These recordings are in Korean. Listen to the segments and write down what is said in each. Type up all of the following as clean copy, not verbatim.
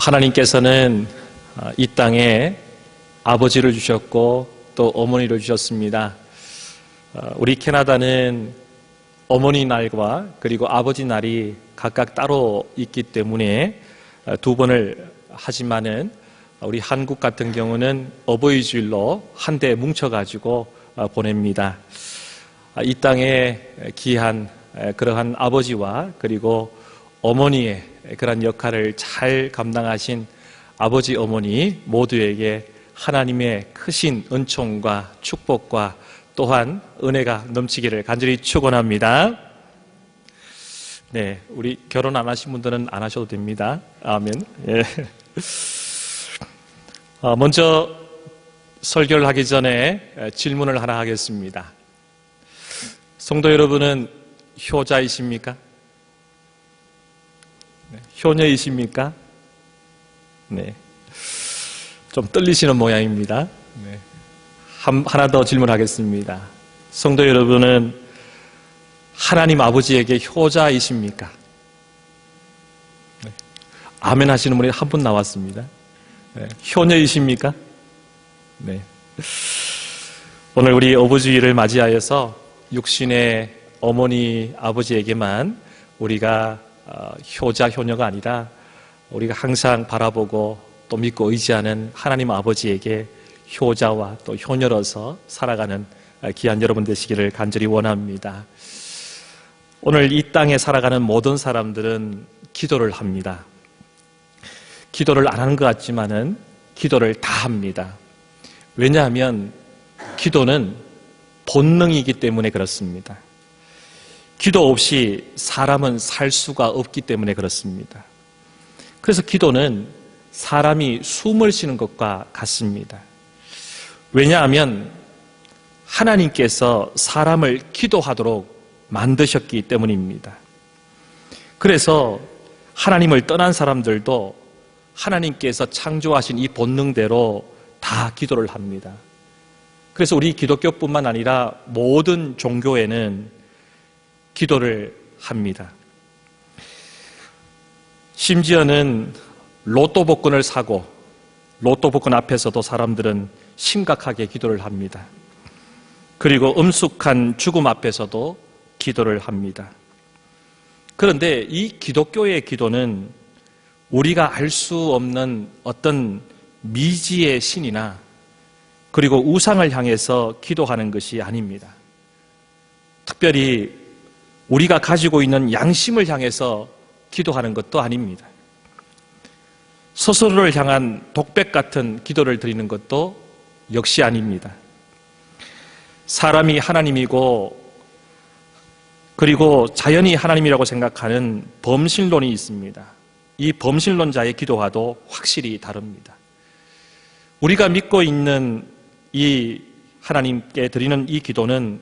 하나님께서는 이 땅에 아버지를 주셨고 또 어머니를 주셨습니다. 우리 캐나다는 어머니 날과 그리고 아버지 날이 각각 따로 있기 때문에 두 번을 하지만은 우리 한국 같은 경우는 어버이 주일로 한데 뭉쳐가지고 보냅니다. 이 땅에 귀한 그러한 아버지와 그리고 어머니의 그런 역할을 잘 감당하신 아버지 어머니 모두에게 하나님의 크신 은총과 축복과 또한 은혜가 넘치기를 간절히 축원합니다. 네, 우리 결혼 안 하신 분들은 안 하셔도 됩니다. 아멘. 예. 먼저 설교를 하기 전에 질문을 하나 하겠습니다. 성도 여러분은 효자이십니까? 네, 효녀이십니까? 네, 좀 떨리시는 모양입니다. 네. 하나 더 질문하겠습니다. 성도 여러분은 하나님 아버지에게 효자이십니까? 네. 아멘 하시는 분이 한 분 나왔습니다. 네. 효녀이십니까? 네. 오늘 우리 어부주의를 맞이하여서 육신의 어머니 아버지에게만 우리가 효자 효녀가 아니라 우리가 항상 바라보고 또 믿고 의지하는 하나님 아버지에게 효자와 또 효녀로서 살아가는 귀한 여러분 되시기를 간절히 원합니다. 오늘 이 땅에 살아가는 모든 사람들은 기도를 합니다. 기도를 안 하는 것 같지만은 기도를 다 합니다. 왜냐하면 기도는 본능이기 때문에 그렇습니다. 기도 없이 사람은 살 수가 없기 때문에 그렇습니다. 그래서 기도는 사람이 숨을 쉬는 것과 같습니다. 왜냐하면 하나님께서 사람을 기도하도록 만드셨기 때문입니다. 그래서 하나님을 떠난 사람들도 하나님께서 창조하신 이 본능대로 다 기도를 합니다. 그래서 우리 기독교뿐만 아니라 모든 종교에는 기도를 합니다. 심지어는 로또 복권을 사고 로또 복권 앞에서도 사람들은 심각하게 기도를 합니다. 그리고 엄숙한 죽음 앞에서도 기도를 합니다. 그런데 이 기독교의 기도는 우리가 알 수 없는 어떤 미지의 신이나 그리고 우상을 향해서 기도하는 것이 아닙니다. 특별히 우리가 가지고 있는 양심을 향해서 기도하는 것도 아닙니다. 스스로를 향한 독백 같은 기도를 드리는 것도 역시 아닙니다. 사람이 하나님이고 그리고 자연이 하나님이라고 생각하는 범신론이 있습니다. 이 범신론자의 기도와도 확실히 다릅니다. 우리가 믿고 있는 이 하나님께 드리는 이 기도는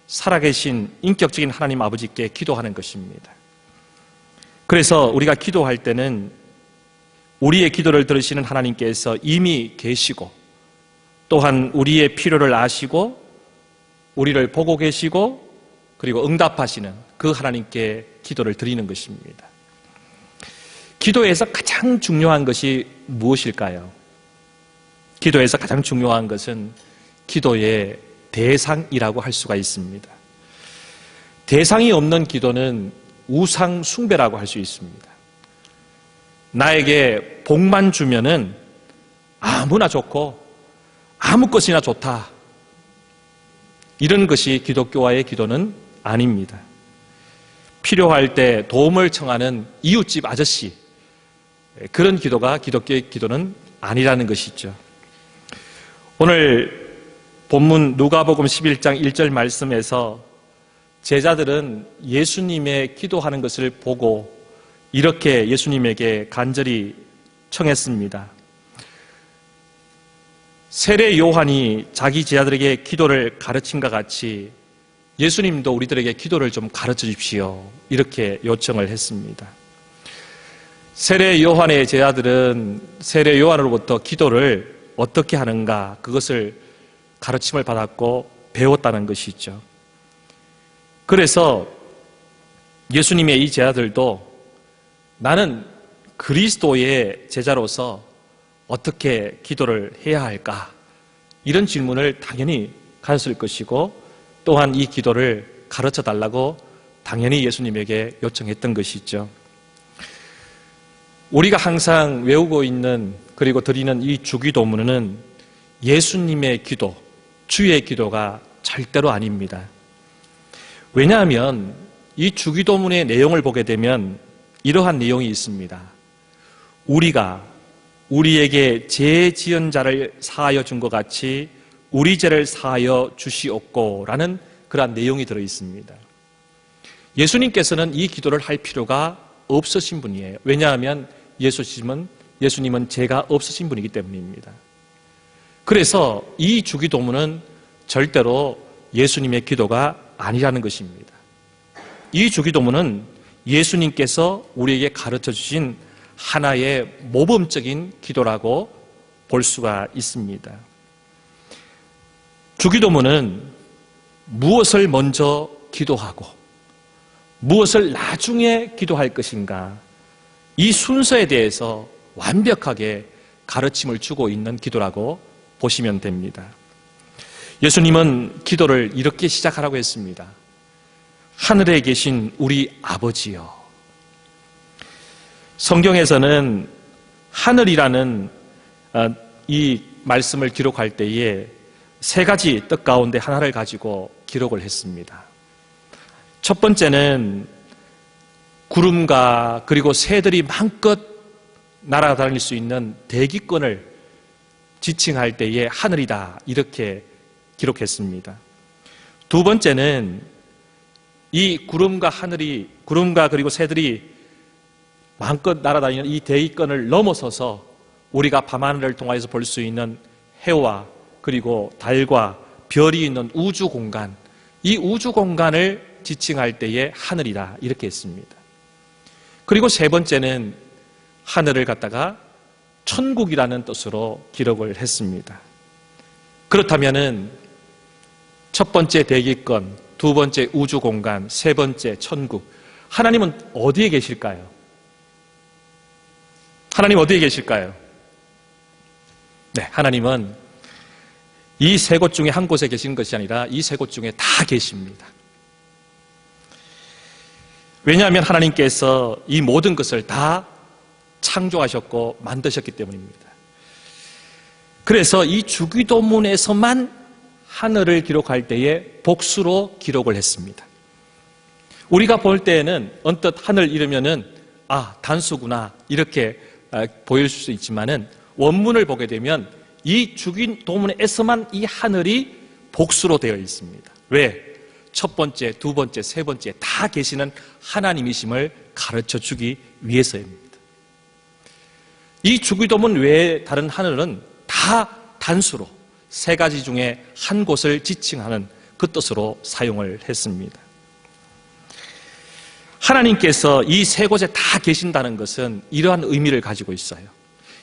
살아계신 인격적인 하나님 아버지께 기도하는 것입니다. 그래서 우리가 기도할 때는 우리의 기도를 들으시는 하나님께서 이미 계시고 또한 우리의 필요를 아시고 우리를 보고 계시고 그리고 응답하시는 그 하나님께 기도를 드리는 것입니다. 기도에서 가장 중요한 것이 무엇일까요? 기도에서 가장 중요한 것은 기도의 대상이라고 할 수가 있습니다. 대상이 없는 기도는 우상 숭배라고 할 수 있습니다. 나에게 복만 주면은 아무나 좋고 아무 것이나 좋다. 이런 것이 기독교와의 기도는 아닙니다. 필요할 때 도움을 청하는 이웃집 아저씨, 그런 기도가 기독교의 기도는 아니라는 것이죠. 오늘 본문 누가복음 11장 1절 말씀에서 제자들은 예수님의 기도하는 것을 보고 이렇게 예수님에게 간절히 청했습니다. 세례 요한이 자기 제자들에게 기도를 가르친과 같이 예수님도 우리들에게 기도를 좀 가르쳐 주십시오. 이렇게 요청을 했습니다. 세례 요한의 제자들은 세례 요한으로부터 기도를 어떻게 하는가 그것을 가르침을 받았고 배웠다는 것이죠. 그래서 예수님의 이 제자들도 나는 그리스도의 제자로서 어떻게 기도를 해야 할까? 이런 질문을 당연히 가졌을 것이고, 또한 이 기도를 가르쳐 달라고 당연히 예수님에게 요청했던 것이죠. 우리가 항상 외우고 있는 그리고 드리는 이 주기도문은 예수님의 기도, 주의 기도가 절대로 아닙니다. 왜냐하면 이 주기도문의 내용을 보게 되면 이러한 내용이 있습니다. 우리가 우리에게 죄 지은 자를 사하여 준 것 같이 우리 죄를 사하여 주시옵고라는 그러한 내용이 들어 있습니다. 예수님께서는 이 기도를 할 필요가 없으신 분이에요. 왜냐하면 예수님은 죄가 없으신 분이기 때문입니다. 그래서 이 주기도문은 절대로 예수님의 기도가 아니라는 것입니다. 이 주기도문은 예수님께서 우리에게 가르쳐 주신 하나의 모범적인 기도라고 볼 수가 있습니다. 주기도문은 무엇을 먼저 기도하고 무엇을 나중에 기도할 것인가, 이 순서에 대해서 완벽하게 가르침을 주고 있는 기도라고 보시면 됩니다. 예수님은 기도를 이렇게 시작하라고 했습니다. 하늘에 계신 우리 아버지여. 성경에서는 하늘이라는 이 말씀을 기록할 때에 세 가지 뜻 가운데 하나를 가지고 기록을 했습니다. 첫 번째는 구름과 그리고 새들이 마음껏 날아다닐 수 있는 대기권을 지칭할 때에 하늘이다, 이렇게 기록했습니다. 두 번째는 이 구름과 그리고 새들이 마음껏 날아다니는 이 대기권을 넘어서서 우리가 밤하늘을 통해서 볼 수 있는 해와 그리고 달과 별이 있는 우주 공간, 이 우주 공간을 지칭할 때에 하늘이다, 이렇게 했습니다. 그리고 세 번째는 하늘을 갖다가 천국이라는 뜻으로 기록을 했습니다. 그렇다면은 첫 번째 대기권, 두 번째 우주 공간, 세 번째 천국, 하나님은 어디에 계실까요? 하나님 어디에 계실까요? 네, 하나님은 이 세 곳 중에 한 곳에 계신 것이 아니라 이 세 곳 중에 다 계십니다. 왜냐하면 하나님께서 이 모든 것을 다 창조하셨고 만드셨기 때문입니다. 그래서 이 주기도문에서만 하늘을 기록할 때에 복수로 기록을 했습니다. 우리가 볼 때에는 언뜻 하늘 이르면은 단수구나, 이렇게 보일 수 있지만은 원문을 보게 되면 이 주기도문에서만 이 하늘이 복수로 되어 있습니다. 왜? 첫 번째, 두 번째, 세 번째 다 계시는 하나님이심을 가르쳐 주기 위해서입니다. 이 주기도문 외에 다른 하늘은 다 단수로 세 가지 중에 한 곳을 지칭하는 그 뜻으로 사용을 했습니다. 하나님께서 이 세 곳에 다 계신다는 것은 이러한 의미를 가지고 있어요.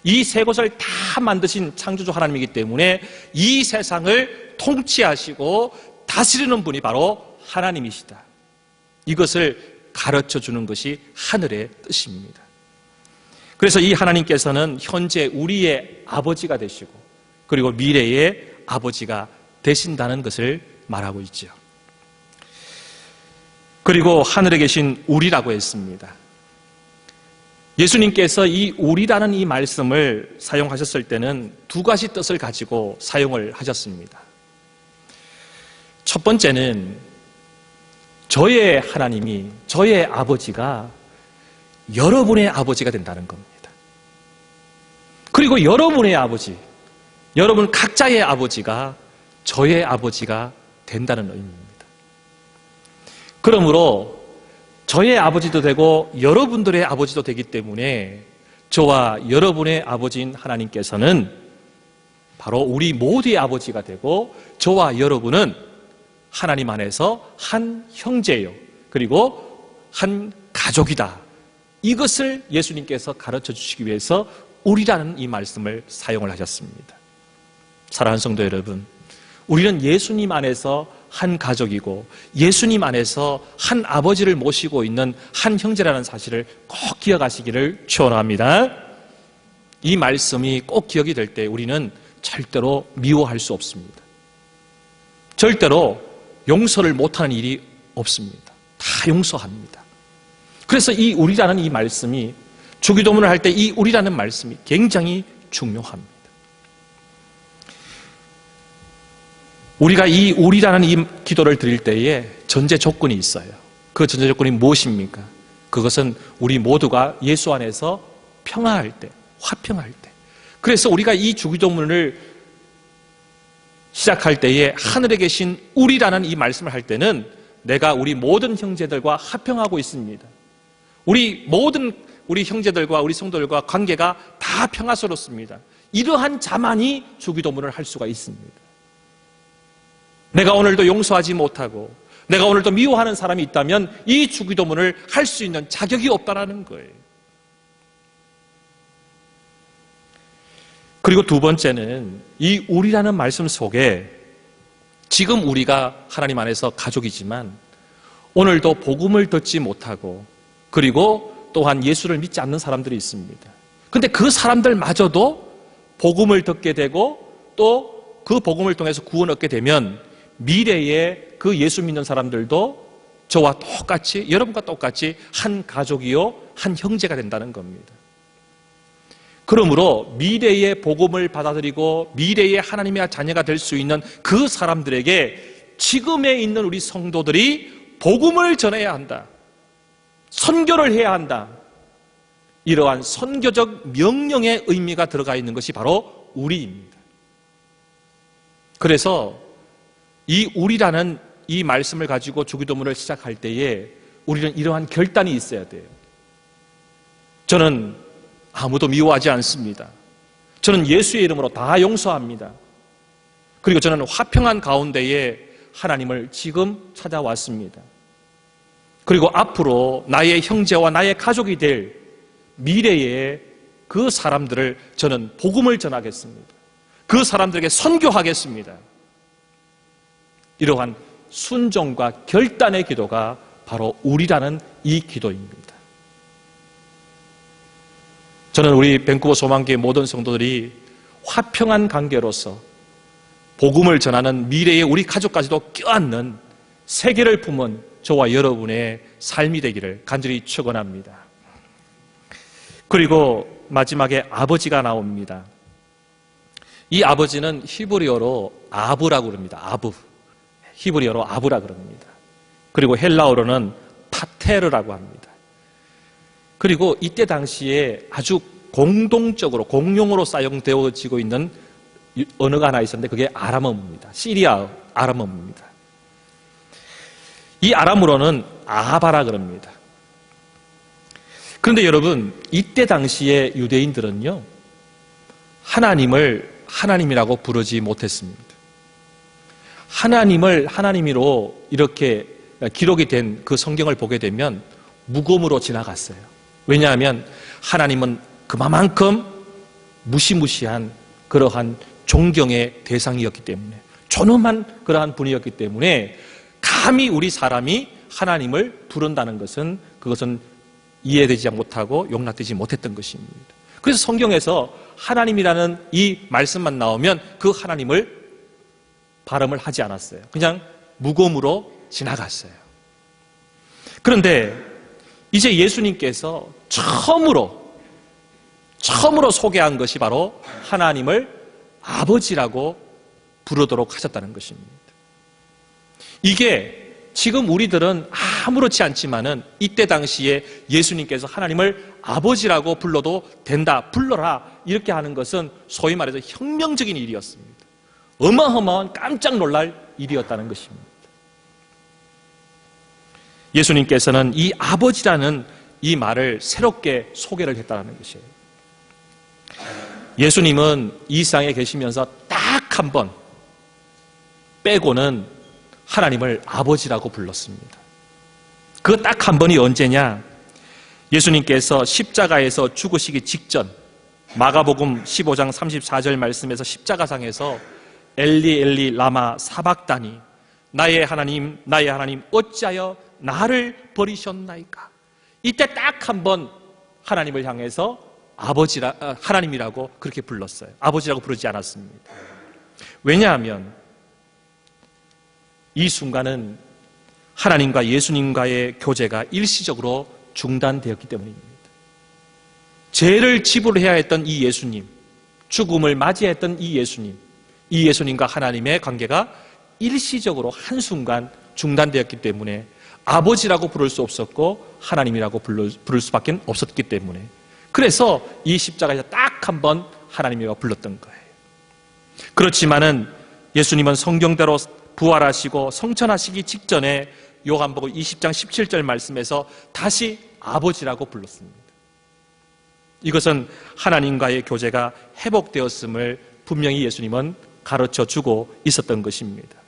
이 세 곳을 다 만드신 창조주 하나님이기 때문에 이 세상을 통치하시고 다스리는 분이 바로 하나님이시다, 이것을 가르쳐 주는 것이 하늘의 뜻입니다. 그래서 이 하나님께서는 현재 우리의 아버지가 되시고 그리고 미래의 아버지가 되신다는 것을 말하고 있죠. 그리고 하늘에 계신 우리라고 했습니다. 예수님께서 이 우리라는 이 말씀을 사용하셨을 때는 두 가지 뜻을 가지고 사용을 하셨습니다. 첫 번째는 저의 하나님이, 저의 아버지가 여러분의 아버지가 된다는 겁니다. 그리고 여러분의 아버지, 여러분 각자의 아버지가 저의 아버지가 된다는 의미입니다. 그러므로 저의 아버지도 되고 여러분들의 아버지도 되기 때문에 저와 여러분의 아버지인 하나님께서는 바로 우리 모두의 아버지가 되고 저와 여러분은 하나님 안에서 한 형제요, 그리고 한 가족이다, 이것을 예수님께서 가르쳐 주시기 위해서 우리라는 이 말씀을 사용을 하셨습니다. 사랑하는 성도 여러분, 우리는 예수님 안에서 한 가족이고 예수님 안에서 한 아버지를 모시고 있는 한 형제라는 사실을 꼭 기억하시기를 축원합니다. 이 말씀이 꼭 기억이 될 때 우리는 절대로 미워할 수 없습니다. 절대로 용서를 못하는 일이 없습니다. 다 용서합니다. 그래서 이 우리라는 이 말씀이 주기도문을 할 때 이 우리라는 말씀이 굉장히 중요합니다. 우리가 이 우리라는 이 기도를 드릴 때에 전제 조건이 있어요. 그 전제 조건이 무엇입니까? 그것은 우리 모두가 예수 안에서 평화할 때, 화평할 때. 그래서 우리가 이 주기도문을 시작할 때에 하늘에 계신 우리라는 이 말씀을 할 때는 내가 우리 모든 형제들과 화평하고 있습니다. 우리 형제들과 우리 성도들과 관계가 다 평화스럽습니다. 이러한 자만이 주기도문을 할 수가 있습니다. 내가 오늘도 용서하지 못하고 내가 오늘도 미워하는 사람이 있다면 이 주기도문을 할 수 있는 자격이 없다라는 거예요. 그리고 두 번째는 이 우리라는 말씀 속에 지금 우리가 하나님 안에서 가족이지만 오늘도 복음을 듣지 못하고 그리고 또한 예수를 믿지 않는 사람들이 있습니다. 그런데 그 사람들마저도 복음을 듣게 되고 또 그 복음을 통해서 구원 얻게 되면 미래에 그 예수 믿는 사람들도 저와 똑같이 여러분과 똑같이 한 가족이요 한 형제가 된다는 겁니다. 그러므로 미래의 복음을 받아들이고 미래의 하나님의 자녀가 될 수 있는 그 사람들에게 지금에 있는 우리 성도들이 복음을 전해야 한다. 선교를 해야 한다. 이러한 선교적 명령의 의미가 들어가 있는 것이 바로 우리입니다. 그래서 이 우리라는 이 말씀을 가지고 주기도문을 시작할 때에 우리는 이러한 결단이 있어야 돼요. 저는 아무도 미워하지 않습니다. 저는 예수의 이름으로 다 용서합니다. 그리고 저는 화평한 가운데에 하나님을 지금 찾아왔습니다. 그리고 앞으로 나의 형제와 나의 가족이 될 미래의 그 사람들을 저는 복음을 전하겠습니다. 그 사람들에게 선교하겠습니다. 이러한 순종과 결단의 기도가 바로 우리라는 이 기도입니다. 저는 우리 밴쿠버 소망교회 모든 성도들이 화평한 관계로서 복음을 전하는 미래의 우리 가족까지도 껴안는 세계를 품은 저와 여러분의 삶이 되기를 간절히 축원합니다. 그리고 마지막에 아버지가 나옵니다. 이 아버지는 히브리어로 아브라고 그럽니다. 아브. 히브리어로 아브라 그럽니다. 그리고 헬라어로는 파테르라고 합니다. 그리고 이때 당시에 아주 공동적으로 공용어로 사용되어지고 있는 언어가 하나 있었는데 그게 아람어입니다. 시리아 아람어입니다. 이 아람어로는 아바라 그럽니다. 그런데 여러분 이때 당시에 유대인들은요 하나님을 하나님이라고 부르지 못했습니다. 하나님을 하나님으로 이렇게 기록이 된 그 성경을 보게 되면 무덤으로 지나갔어요. 왜냐하면 하나님은 그만큼 무시무시한 그러한 존경의 대상이었기 때문에 존엄한 그러한 분이었기 때문에 감히 우리 사람이 하나님을 부른다는 것은 그것은 이해되지 못하고 용납되지 못했던 것입니다. 그래서 성경에서 하나님이라는 이 말씀만 나오면 그 하나님을 발음을 하지 않았어요. 그냥 무덤으로 지나갔어요. 그런데 이제 예수님께서 처음으로 소개한 것이 바로 하나님을 아버지라고 부르도록 하셨다는 것입니다. 이게 지금 우리들은 아무렇지 않지만은 이때 당시에 예수님께서 하나님을 아버지라고 불러도 된다, 불러라 이렇게 하는 것은 소위 말해서 혁명적인 일이었습니다. 어마어마한 깜짝 놀랄 일이었다는 것입니다. 예수님께서는 이 아버지라는 이 말을 새롭게 소개를 했다는 것이에요. 예수님은 이 세상에 계시면서 딱 한 번 빼고는 하나님을 아버지라고 불렀습니다. 그 딱 한 번이 언제냐? 예수님께서 십자가에서 죽으시기 직전 마가복음 15장 34절 말씀에서 십자가상에서 엘리 엘리 라마 사박다니 나의 하나님 어찌하여 나를 버리셨나이까. 이때 딱 한 번 하나님을 향해서 하나님이라고 그렇게 불렀어요. 아버지라고 부르지 않았습니다. 왜냐하면 이 순간은 하나님과 예수님과의 교제가 일시적으로 중단되었기 때문입니다. 죄를 지불해야 했던 이 예수님, 죽음을 맞이했던 이 예수님과 하나님의 관계가 일시적으로 한순간 중단되었기 때문에 아버지라고 부를 수 없었고 하나님이라고 부를 수밖에 없었기 때문에, 그래서 이 십자가에서 딱 한 번 하나님이라고 불렀던 거예요. 그렇지만은 예수님은 성경대로 부활하시고 성천하시기 직전에 요한복음 20장 17절 말씀에서 다시 아버지라고 불렀습니다. 이것은 하나님과의 교제가 회복되었음을 분명히 예수님은 가르쳐주고 있었던 것입니다.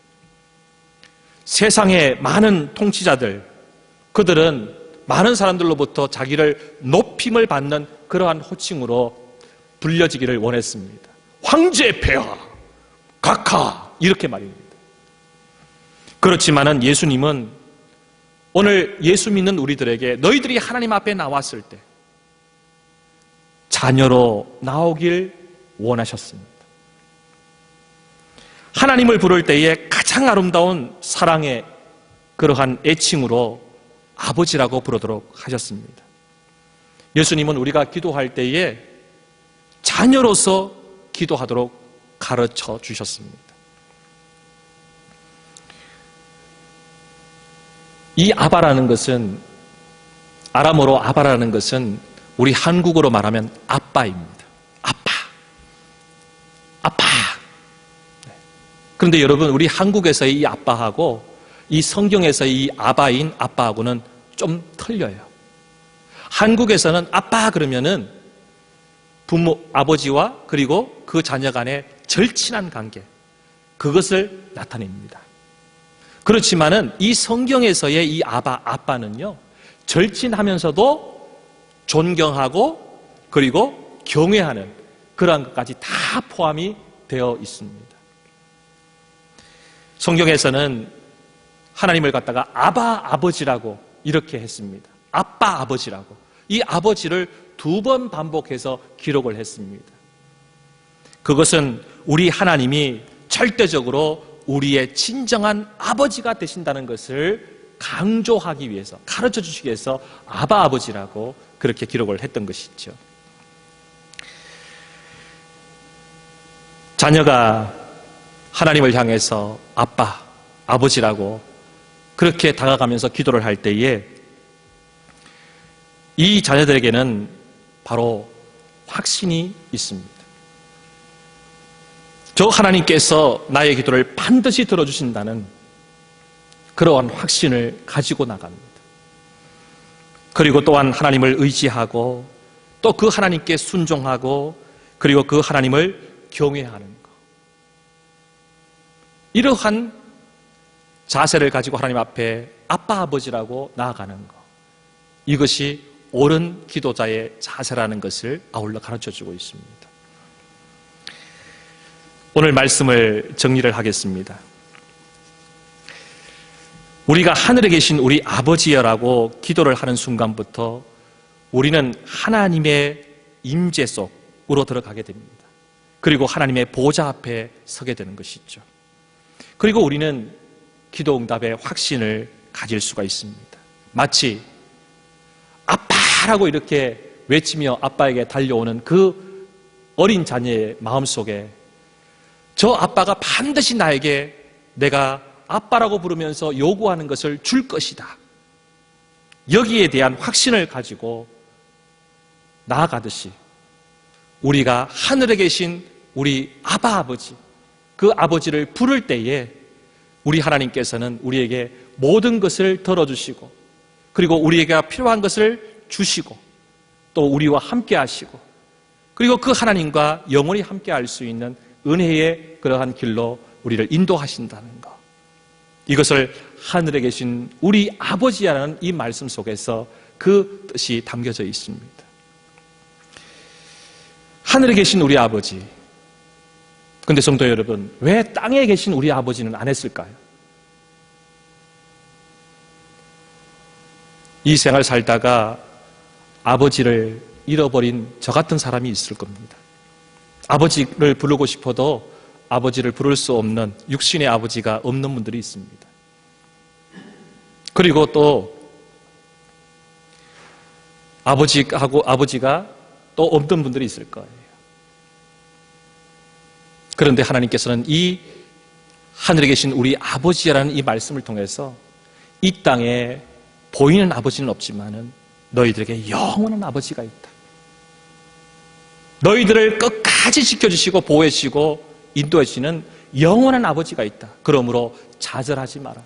세상의 많은 통치자들, 그들은 많은 사람들로부터 자기를 높임을 받는 그러한 호칭으로 불려지기를 원했습니다. 황제 폐하, 각하, 이렇게 말입니다. 그렇지만은 예수님은 오늘 예수 믿는 우리들에게 너희들이 하나님 앞에 나왔을 때 자녀로 나오길 원하셨습니다. 하나님을 부를 때에 가장 아름다운 사랑의 그러한 애칭으로 아버지라고 부르도록 하셨습니다. 예수님은 우리가 기도할 때에 자녀로서 기도하도록 가르쳐 주셨습니다. 이 아바라는 것은, 아람어로 아바라는 것은 우리 한국어로 말하면 아빠입니다. 아빠. 그런데 여러분, 우리 한국에서의 이 아빠하고 이 성경에서의 이 아바인 아빠하고는 좀 틀려요. 한국에서는 아빠 그러면은 부모, 아버지와 그리고 그 자녀 간의 절친한 관계, 그것을 나타냅니다. 그렇지만은 이 성경에서의 이 아빠는요, 절친하면서도 존경하고 그리고 경외하는 그러한 것까지 다 포함이 되어 있습니다. 성경에서는 하나님을 갖다가 아버지라고 이렇게 했습니다. 아버지라고. 이 아버지를 2번 반복해서 기록을 했습니다. 그것은 우리 하나님이 절대적으로 우리의 진정한 아버지가 되신다는 것을 강조하기 위해서, 가르쳐 주시기 위해서 아버지라고 그렇게 기록을 했던 것이죠. 자녀가 하나님을 향해서 아버지라고 그렇게 다가가면서 기도를 할 때에 이 자녀들에게는 바로 확신이 있습니다. 저 하나님께서 나의 기도를 반드시 들어주신다는 그러한 확신을 가지고 나갑니다. 그리고 또한 하나님을 의지하고 또 그 하나님께 순종하고 그리고 그 하나님을 경외하는 것, 이러한 자세를 가지고 하나님 앞에 아버지라고 나아가는 것, 이것이 옳은 기도자의 자세라는 것을 아울러 가르쳐주고 있습니다. 오늘 말씀을 정리를 하겠습니다. 우리가 하늘에 계신 우리 아버지여라고 기도를 하는 순간부터 우리는 하나님의 임재 속으로 들어가게 됩니다. 그리고 하나님의 보좌 앞에 서게 되는 것이죠. 그리고 우리는 기도 응답의 확신을 가질 수가 있습니다. 마치 아빠라고 이렇게 외치며 아빠에게 달려오는 그 어린 자녀의 마음속에 저 아빠가 반드시 나에게 내가 아빠라고 부르면서 요구하는 것을 줄 것이다, 여기에 대한 확신을 가지고 나아가듯이 우리가 하늘에 계신 우리 아버지, 그 아버지를 부를 때에 우리 하나님께서는 우리에게 모든 것을 덜어주시고 그리고 우리에게 필요한 것을 주시고 또 우리와 함께 하시고 그리고 그 하나님과 영원히 함께 할 수 있는 은혜의 그러한 길로 우리를 인도하신다는 것, 이것을 하늘에 계신 우리 아버지라는 이 말씀 속에서 그 뜻이 담겨져 있습니다. 하늘에 계신 우리 아버지, 그런데 성도 여러분, 왜 땅에 계신 우리 아버지는 안 했을까요? 이 생활 살다가 아버지를 잃어버린 저 같은 사람이 있을 겁니다. 아버지를 부르고 싶어도 아버지를 부를 수 없는 육신의 아버지가 없는 분들이 있습니다. 그리고 또 아버지가 또 없는 분들이 있을 거예요. 그런데 하나님께서는 이 하늘에 계신 우리 아버지라는 이 말씀을 통해서 이 땅에 보이는 아버지는 없지만은 너희들에게 영원한 아버지가 있다. 너희들을 끝까지 지켜주시고 보호해주시고 인도해주시는 영원한 아버지가 있다. 그러므로 좌절하지 마라.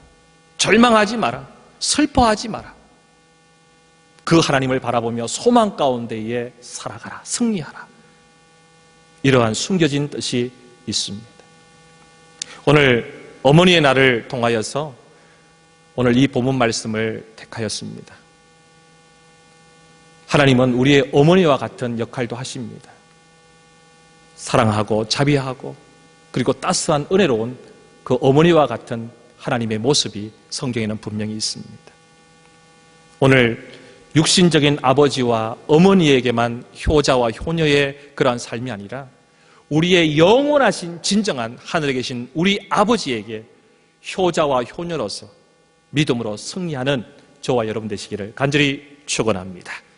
절망하지 마라. 슬퍼하지 마라. 그 하나님을 바라보며 소망 가운데에 살아가라. 승리하라. 이러한 숨겨진 뜻이 있습니다. 오늘 어머니의 날을 통하여서 오늘 이 본문 말씀을 택하였습니다. 하나님은 우리의 어머니와 같은 역할도 하십니다. 사랑하고 자비하고 그리고 따스한 은혜로운 그 어머니와 같은 하나님의 모습이 성경에는 분명히 있습니다. 오늘 육신적인 아버지와 어머니에게만 효자와 효녀의 그러한 삶이 아니라 우리의 영원하신 진정한 하늘에 계신 우리 아버지에게 효자와 효녀로서 믿음으로 승리하는 저와 여러분 되시기를 간절히 축원합니다.